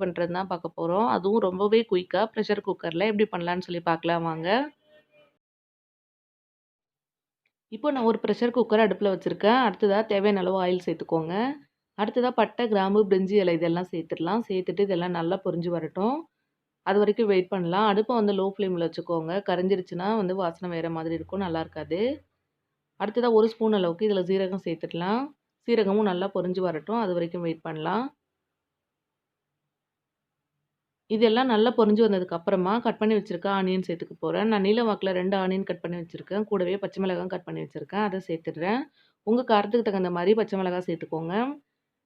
பண்ணுறது தான் பார்க்க போகிறோம். அதுவும் ரொம்பவே குயிக்காக ப்ரெஷர் குக்கரில் எப்படி பண்ணலான்னு சொல்லி பார்க்கலாம் வாங்க. இப்போ நான் ஒரு ப்ரெஷர் குக்கர் அடுப்பில் வச்சுருக்கேன். அடுத்ததாக தேவையான அளவு ஆயில் சேர்த்துக்கோங்க. அடுத்ததாக பட்டை, கிராம்பு, பிரிஞ்சி இலை இதெல்லாம் சேர்த்துடலாம். சேர்த்துட்டு இதெல்லாம் நல்லா பொரிஞ்சு வரட்டும். அது வரைக்கும் வெயிட் பண்ணலாம். அடுப்பை வந்து லோ ஃப்ளேமில் வச்சுக்கோங்க. கரைஞ்சிருச்சுன்னா வந்து வாசனை வேறு மாதிரி இருக்கும், நல்லா இருக்காது. அடுத்ததாக 1 ஸ்பூன் அளவுக்கு இதில் சீரகம் சேர்த்துக்கலாம். சீரகமும் நல்லா பொரிஞ்சு வரட்டும், அது வரைக்கும் வெயிட் பண்ணலாம். இதெல்லாம் நல்லா பொரிஞ்சு வந்ததுக்கப்புறமா கட் பண்ணி வச்சுருக்க ஆனியன் சேர்த்துக்க போகிறேன். நான் நீல வாக்கில் 2 ஆனியன் கட் பண்ணி வச்சுருக்கேன். கூடவே பச்சை மிளகாயும் கட் பண்ணி வச்சுருக்கேன். அதை சேர்த்துடுறேன். உங்கள் காரத்துக்கு தகுந்த மாதிரி பச்சை மிளகாய் சேர்த்துக்கோங்க.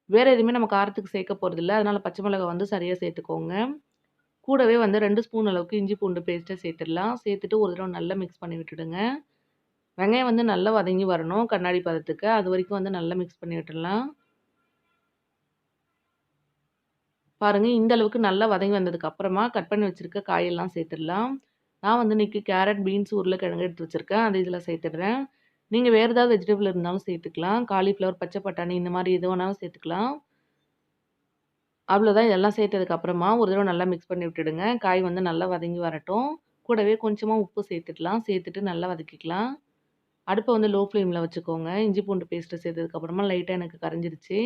வேறு எதுவுமே நம்ம காரத்துக்கு சேர்க்க போகிறதில்ல. அதனால் பச்சை மிளகாய் வந்து சரியாக சேர்த்துக்கோங்க. கூடவே வந்து 2 ஸ்பூன் அளவுக்கு இஞ்சி பூண்டு பேஸ்ட்டை சேர்த்துடலாம். சேர்த்துட்டு ஒரு தடவை நல்லா மிக்ஸ் பண்ணி விட்டுடுங்க. வெங்காயம் வந்து நல்லா வதங்கி வரணும் கண்ணாடி பதத்துக்கு. அது வரைக்கும் வந்து நல்லா மிக்ஸ் பண்ணி விட்டுடலாம். பாருங்க, இந்த அளவுக்கு நல்லா வதங்கி வந்ததுக்கு அப்புறமா கட் பண்ணி வச்சிருக்க காயெல்லாம் சேர்த்துடலாம். நான் வந்து இன்னைக்கு கேரட், பீன்ஸ், உருளைக்கிழங்கு எடுத்து வச்சிருக்கேன். அது இதில் சேர்த்துடுறேன். நீங்கள் வேறு ஏதாவது வெஜிடபிள் இருந்தாலும் சேர்த்துக்கலாம். காலிஃப்ளவர், பச்சை பட்டாணி இந்த மாதிரி எது வேணாலும் சேர்த்துக்கலாம். அவ்வளோதான். இதெல்லாம் சேர்த்ததுக்கு அப்புறமா ஒரு தடவை நல்லா மிக்ஸ் பண்ணி விட்டுடுங்க. காய் வந்து நல்லா வதங்கி வரட்டும். கூடவே கொஞ்சமாக உப்பு சேர்த்துக்கலாம். சேர்த்துட்டு நல்லா வதக்கிக்கலாம். அடுப்பை வந்து லோ ஃப்ளேமில் வச்சுக்கோங்க. இஞ்சி பூண்டு பேஸ்ட்டு சேர்த்ததுக்கப்புறமா லைட்டாக எனக்கு கரைஞ்சிருச்சு.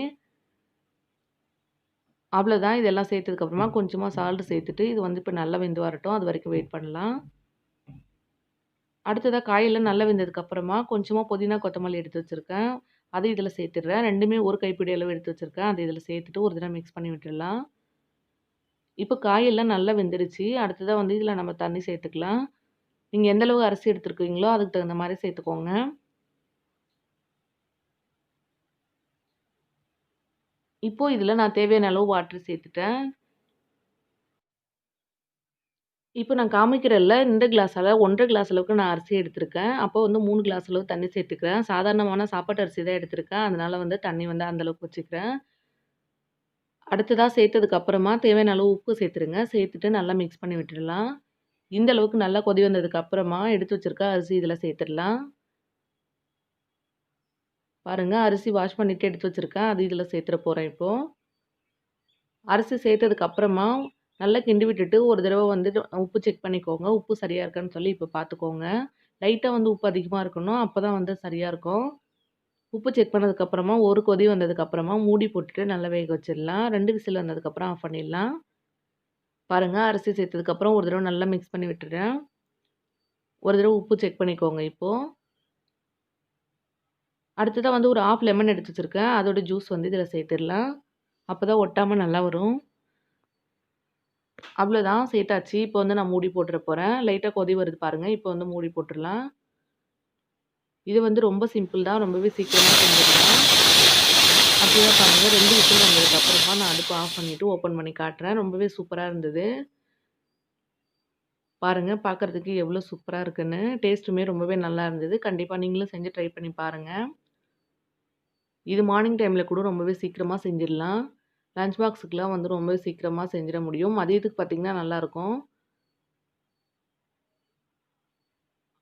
அவ்வளோதான். இதெல்லாம் சேர்த்ததுக்கப்புறமா கொஞ்சமா சால்ட் சேர்த்துட்டு, இது வந்து இப்போ நல்லா வெந்து வரட்டும். அது வரைக்கும் வெயிட் பண்ணலாம். அடுத்ததா காயெல்லாம் நல்லா வெந்ததுக்கப்புறமா கொஞ்சமா புதினா, கொத்தமல்லி எடுத்து வச்சிருக்கேன். அது இதில் சேர்த்துடுறேன். 2மே ஒரு கைப்பிடி அளவு எடுத்து வச்சிருக்கேன். அது இதில் சேர்த்துட்டு ஒரு தடவை மிக்ஸ் பண்ணி விட்டுடலாம். இப்போ காயெல்லாம் நல்லா வெந்துருச்சு. அடுத்ததா வந்து இதில் நம்ம தண்ணி சேர்த்துக்கலாம். நீங்க எந்த அளவு அரிசி எடுத்துருக்கீங்களோ அதுக்கு தகுந்த மாரி சேர்த்துக்கோங்க. இப்போ இதில நான் தேவையான அளவு வாட்டர் சேர்த்துட்டேன். இப்போ நான் காமிக்கிறேன்ல, இந்த கிளாஸால 1 1/2 கிளாஸ் அளவுக்கு நான் அரிசி எடுத்திருக்கேன். அப்போ வந்து 3 கிளாஸ் அளவு தண்ணி சேர்த்துக்கிறேன். சாதாரணமான சாப்பாட்டு அரிசி தான் எடுத்திருக்கேன். அதனால வந்து தண்ணி வந்து அந்த அளவுக்கு வச்சுக்கிறேன். அடுத்ததா சேர்த்ததுக்கு அப்புறமா தேவையான அளவு உப்பு சேர்த்துருங்க. சேர்த்துட்டு நல்லா மிக்ஸ் பண்ணி விட்டுடலாம். இந்த அளவுக்கு நல்லா கொதி வந்ததுக்கு அப்புறமா எடுத்து வச்சிருக்க அரிசி இதில சேர்த்துடலாம். பாருங்க, அரிசி வாஷ் பண்ணிட்டு எடுத்து வச்சிருக்கேன். அது இதில சேர்த்துற போறேன் இப்போ. அரிசி சேர்த்ததுக்கு அப்புறமா நல்லா கிண்டி விட்டுட்டு ஒரு தடவை வந்துட்டு உப்பு செக் பண்ணிக்கோங்க. உப்பு சரியா இருக்கான்னு சொல்லி இப்போ பார்த்துக்கோங்க. லைட்டா வந்து உப்பு அதிகமா இருக்கணும். அப்பதான் வந்து சரியா இருக்கும். உப்பு செக் பண்ணதுக்கப்புறமா ஒரு கொதி வந்ததுக்கப்புறமா மூடி போட்டுட்டு நல்லா வேக வச்சிடலாம். 2 விசில் வந்ததுக்கப்புறம் ஆஃப் பண்ணிடலாம். பாருங்க, அரிசி சேர்த்ததுக்கப்புறம் ஒரு தடவை நல்லா மிக்ஸ் பண்ணி விட்டுறேன். ஒரு தடவை உப்பு செக் பண்ணிக்கோங்க இப்போ. அடுத்ததா வந்து ஒரு 1/2 லெமன் எடுத்து வச்சிருக்கேன். அதோட ஜூஸ் வந்து இதில சேர்த்துடலாம். அப்பதான் ஒட்டாம நல்லா வரும். அவ்வளோதான் சேர்த்தாச்சு. இப்போ வந்து நான் மூடி போட்டுற போறேன். லைட்டா கொதி வருது பாருங்க. இப்போ வந்து மூடி போட்டுறலாம். இது வந்து ரொம்ப சிம்பிள் தான். ரொம்பவே சீக்கிரமா செஞ்சிடலாம். அப்படியே பாருங்க 2 விசில் வந்ததுக்கப்புறமா நான் அடுப்ப ஆஃப் பண்ணிட்டு ஓப்பன் பண்ணி காட்டுறேன். ரொம்பவே சூப்பரா இருந்தது. பாருங்க, பார்க்கறதுக்கு எவ்வளோ சூப்பரா இருக்குன்னு. டேஸ்ட்டுமே ரொம்பவே நல்லா இருந்தது. கண்டிப்பா நீங்களும் செஞ்சு ட்ரை பண்ணி பாருங்க. இது மார்னிங் டைம்ல கூட ரொம்பவே சீக்கிரமா செஞ்சிடலாம். லஞ்ச் பாக்ஸுக்குலாம் வந்து ரொம்பவே சீக்கிரமா செஞ்சிட முடியும். மதியத்துக்கு பார்த்தீங்கன்னா நல்லாயிருக்கும்.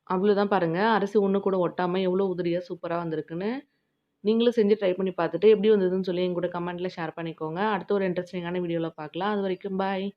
அவ்வளோதான் பாருங்க. அரிசி ஒண்ணு கூட ஒட்டாம எவ்வளோ உதிரியா சூப்பரா வந்திருக்குன்னு. நீங்களும் செஞ்சு ட்ரை பண்ணி பார்த்துட்டு எப்படி வந்ததுன்னு சொல்லி என் கூட கமெண்ட்ல ஷேர் பண்ணிக்கோங்க. அடுத்த ஒரு இன்ட்ரெஸ்டிங்கான வீடியோல பார்க்கலாம். அதுவரைக்கும் பாய்.